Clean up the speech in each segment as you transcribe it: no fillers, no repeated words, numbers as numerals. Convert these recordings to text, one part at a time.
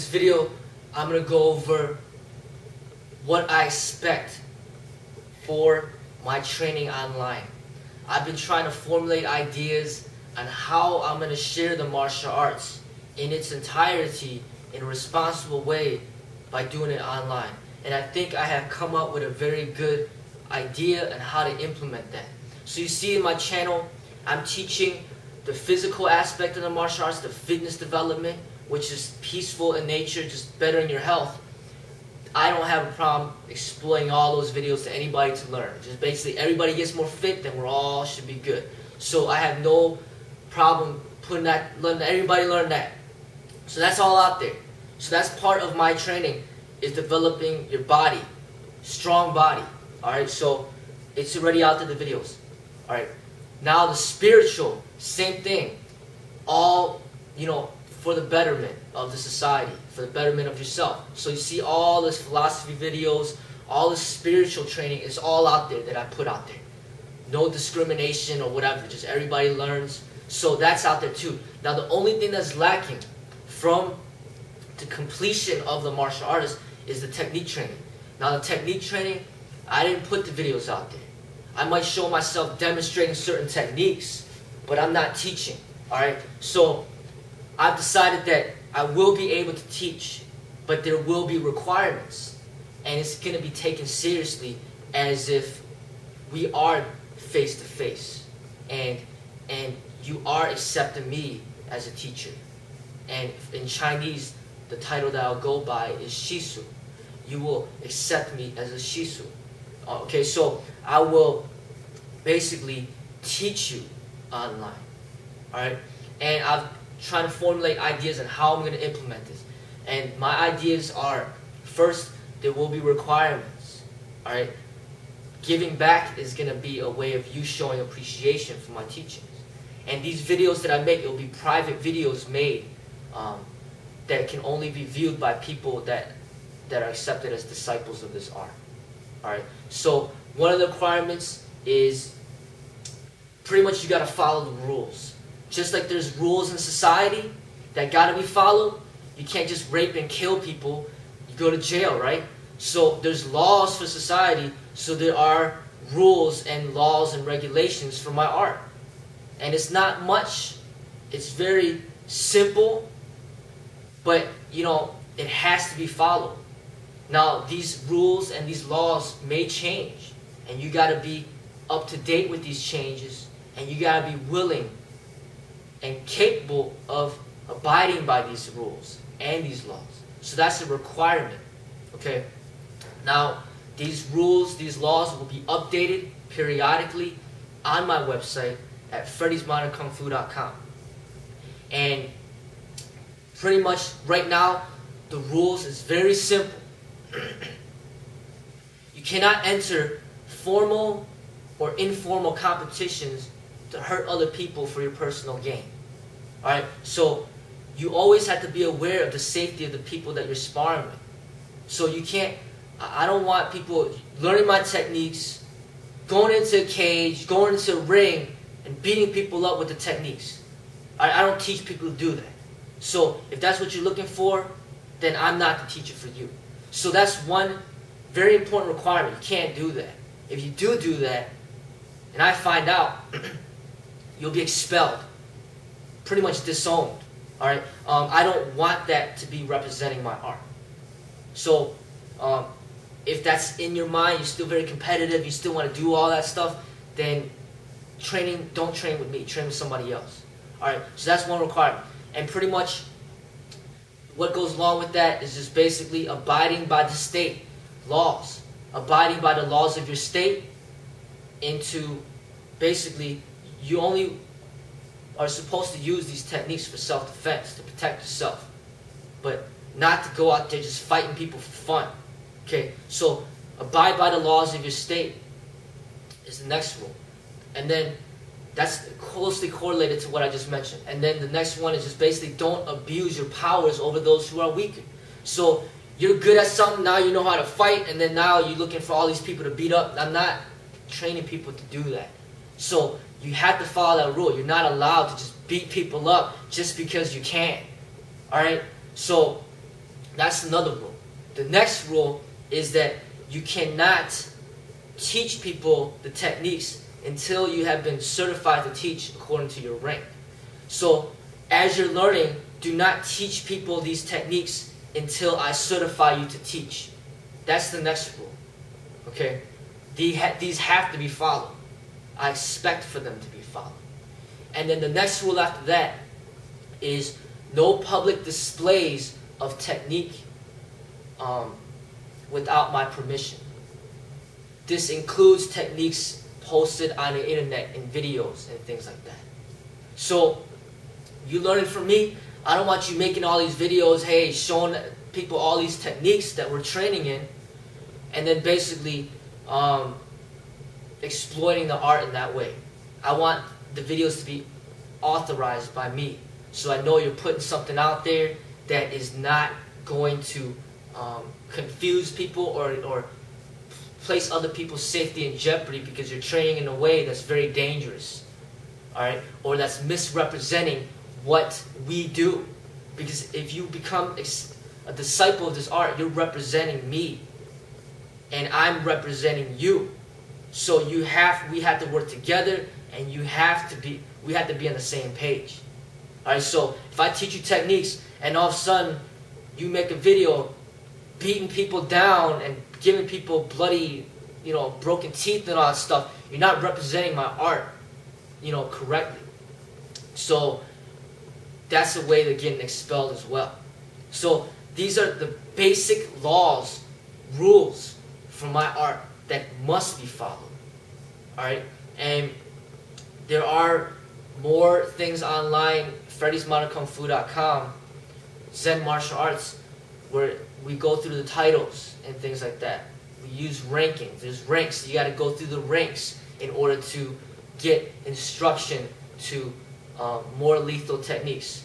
this video, I'm going to go over what I expect for my training online. I've been trying to formulate ideas on how I'm going to share the martial arts in its entirety in a responsible way by doing it online. And I think I have come up with a very good idea on how to implement that. So you see in my channel, I'm teaching the physical aspect of the martial arts, the fitness development, which is peaceful in nature, just bettering your health. I don't have a problem exploiting all those videos to anybody to learn. Just basically everybody gets more fit, then we're all should be good. So I have no problem putting that, letting everybody learn that. So that's all out there. So that's part of my training, is developing your body, strong body. Alright, so it's already out there, the videos. Alright, now the spiritual, same thing. All, for the betterment of the society, for the betterment of yourself. So you see all this philosophy videos, all this spiritual training is all out there that I put out there. No discrimination or whatever, just everybody learns. So that's out there too. Now the only thing that's lacking from the completion of the martial artist is the technique training. Now the technique training, I didn't put the videos out there. I might show myself demonstrating certain techniques, but I'm not teaching. Alright, so I've decided that I will be able to teach, but there will be requirements, and it's going to be taken seriously as if we are face to face, and you are accepting me as a teacher. And in Chinese, the title that I'll go by is Shisu. You will accept me as a Shisu. Okay, so I will basically teach you online. Alright, and I'm trying to formulate ideas on how I'm going to implement this. And my ideas are, first, there will be requirements. Alright, giving back is going to be a way of you showing appreciation for my teachings. And these videos that I make, it will be private videos made that can only be viewed by people that are accepted as disciples of this art. Alright, so one of the requirements is pretty much you got to follow the rules. Just like there's rules in society that got to be followed, you can't just rape and kill people, you go to jail, right? So there's laws for society, so there are rules and laws and regulations for my art. And it's not much, it's very simple, but it has to be followed. Now these rules and these laws may change, and you got to be up to date with these changes, and you got to be willing and capable of abiding by these rules and these laws. So that's a requirement. Okay. Now these rules, these laws will be updated periodically on my website at FREDDIE'S.com. And pretty much right now the rules is very simple. You cannot enter formal or informal competitions to hurt other people for your personal gain. Alright, so you always have to be aware of the safety of the people that you're sparring with. So you can't, I don't want people learning my techniques, going into a cage, going into a ring, and beating people up with the techniques. I don't teach people to do that. So if that's what you're looking for, then I'm not the teacher for you. So that's one very important requirement. You can't do that. If you do that, and I find out, you'll be expelled, pretty much disowned. All right, I don't want that to be representing my art. So, if that's in your mind, you're still very competitive, you still want to do all that stuff, then don't train with me. Train with somebody else. All right, so that's one requirement. And pretty much, what goes along with that is just basically abiding by the state laws, abiding by the laws of your state. Into basically, you only are supposed to use these techniques for self-defense, to protect yourself, but not to go out there just fighting people for fun. Okay, so abide by the laws of your state is the next rule. And then that's closely correlated to what I just mentioned. And then the next one is just basically don't abuse your powers over those who are weaker. So you're good at something, now you know how to fight, and then now you're looking for all these people to beat up. I'm not training people to do that. So you have to follow that rule. You're not allowed to just beat people up just because you can. Alright? So That's another rule. The next rule is that you cannot teach people the techniques until you have been certified to teach according to your rank. So as you're learning, do not teach people these techniques until I certify you to teach. That's the next rule. Okay? These have to be followed. I expect for them to be followed. And then the next rule after that is no public displays of technique without my permission. This includes techniques posted on the internet in videos and things like that. So you learning from me, I don't want you making all these videos, hey, showing people all these techniques that we're training in, and then basically exploiting the art in that way. I want the videos to be authorized by me, so I know you're putting something out there that is not going to confuse people or place other people's safety in jeopardy because you're training in a way that's very dangerous, all right, or that's misrepresenting what we do. Because if you become a disciple of this art, you're representing me, and I'm representing you. So we have to work together, and we have to be on the same page. All right. So if I teach you techniques, and all of a sudden you make a video beating people down and giving people bloody, broken teeth and all that stuff, you're not representing my art, correctly. So that's a way to getting expelled as well. So these are the basic laws, rules for my art that must be followed. Alright? And there are more things online, FREDDIE'S.com, Zen Martial Arts, where we go through the titles and things like that. We use rankings. There's ranks. You got to go through the ranks in order to get instruction to more lethal techniques.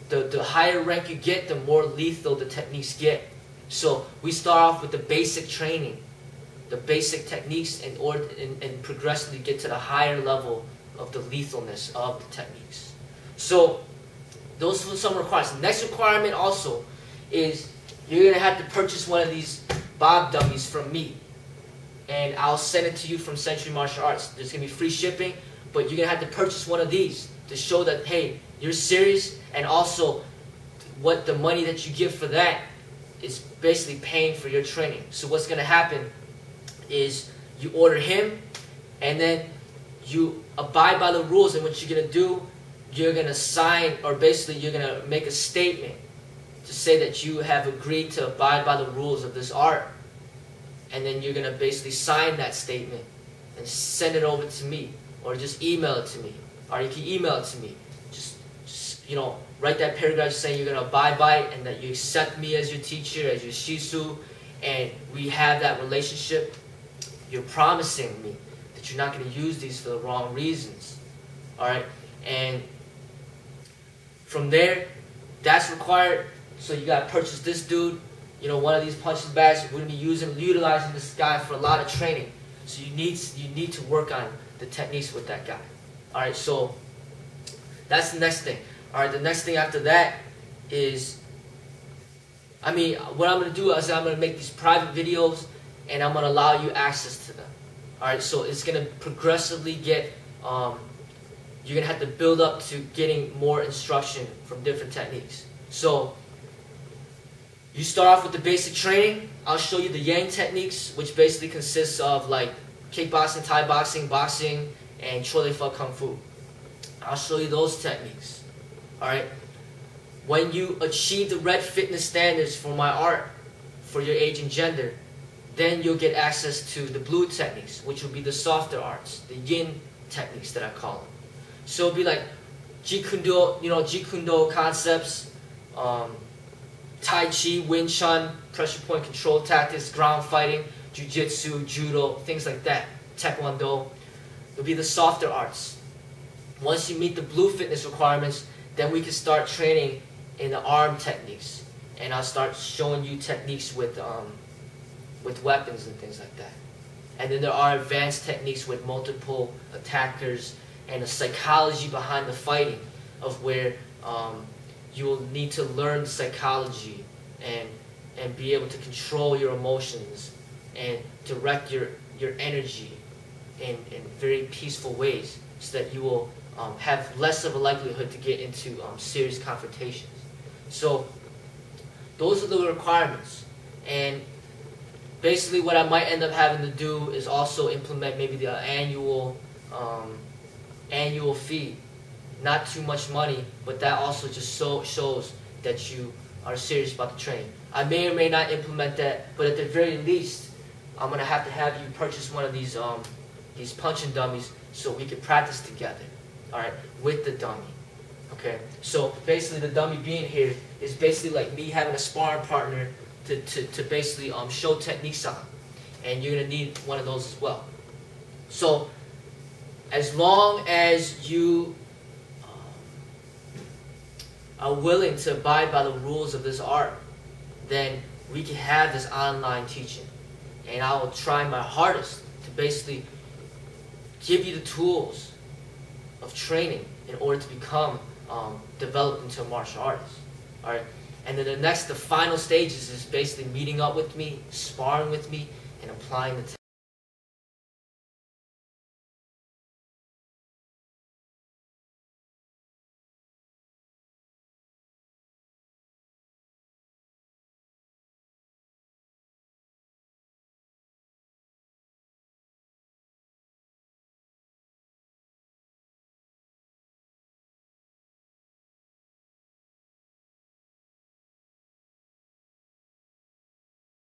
The higher rank you get, the more lethal the techniques get. So we start off with the basic training, the basic techniques, and progressively get to the higher level of the lethalness of the techniques. So those are some requirements. The next requirement also is you're going to have to purchase one of these Bob dummies from me, and I'll send it to you from Century Martial Arts. There's going to be free shipping, but you're going to have to purchase one of these to show that, hey, you're serious, and also what the money that you give for that is basically paying for your training. So what's going to happen is you order him, and then you abide by the rules, and what you're going to do, you're going to sign, or basically you're going to make a statement to say that you have agreed to abide by the rules of this art. And then you're going to basically sign that statement and send it over to me, or just email it to me, or you can email it to me. Just write that paragraph saying you're going to abide by it and that you accept me as your teacher, as your shisu, and we have that relationship. You're promising me that you're not going to use these for the wrong reasons. Alright? And from there, that's required. So you got to purchase this dude, one of these punching bags. We're going to be utilizing this guy for a lot of training. So you need to work on the techniques with that guy. Alright, so that's the next thing. Alright, the next thing after that is, what I'm going to do is I'm going to make these private videos, and I'm going to allow you access to them. Alright, so it's going to progressively get, you're going to have to build up to getting more instruction from different techniques. So you start off with the basic training. I'll show you the Yang techniques, which basically consists of like kickboxing, Thai boxing, boxing, and Chole Pho Kung Fu. I'll show you those techniques. Alright? When you achieve the red fitness standards for my art, for your age and gender, then you'll get access to the blue techniques, which will be the softer arts, the yin techniques that I call them. So it'll be like Jeet Kune Do, Jeet Kune Do concepts, Tai Chi, Wing Chun, pressure point control tactics, ground fighting, Jiu-Jitsu, Judo, things like that, Taekwondo. It'll be the softer arts. Once you meet the blue fitness requirements, then we can start training in the arm techniques, and I'll start showing you techniques with weapons and things like that. And then there are advanced techniques with multiple attackers and the psychology behind the fighting, of where you will need to learn psychology and and be able to control your emotions and direct your energy in very peaceful ways, so that you will have less of a likelihood to get into serious confrontations. So those are the requirements. And basically what I might end up having to do is also implement maybe the annual fee. Not too much money, but that also just shows that you are serious about the training. I may or may not implement that, but at the very least, I'm gonna have you purchase one of these punching dummies so we can practice together, all right, with the dummy. Okay, so basically the dummy being here is basically like me having a sparring partner to basically show techniques on, and you're gonna need one of those as well. So as long as you are willing to abide by the rules of this art, then we can have this online teaching. And I will try my hardest to basically give you the tools of training in order to become developed into a martial artist. All right? And then the final stages is basically meeting up with me, sparring with me, and applying the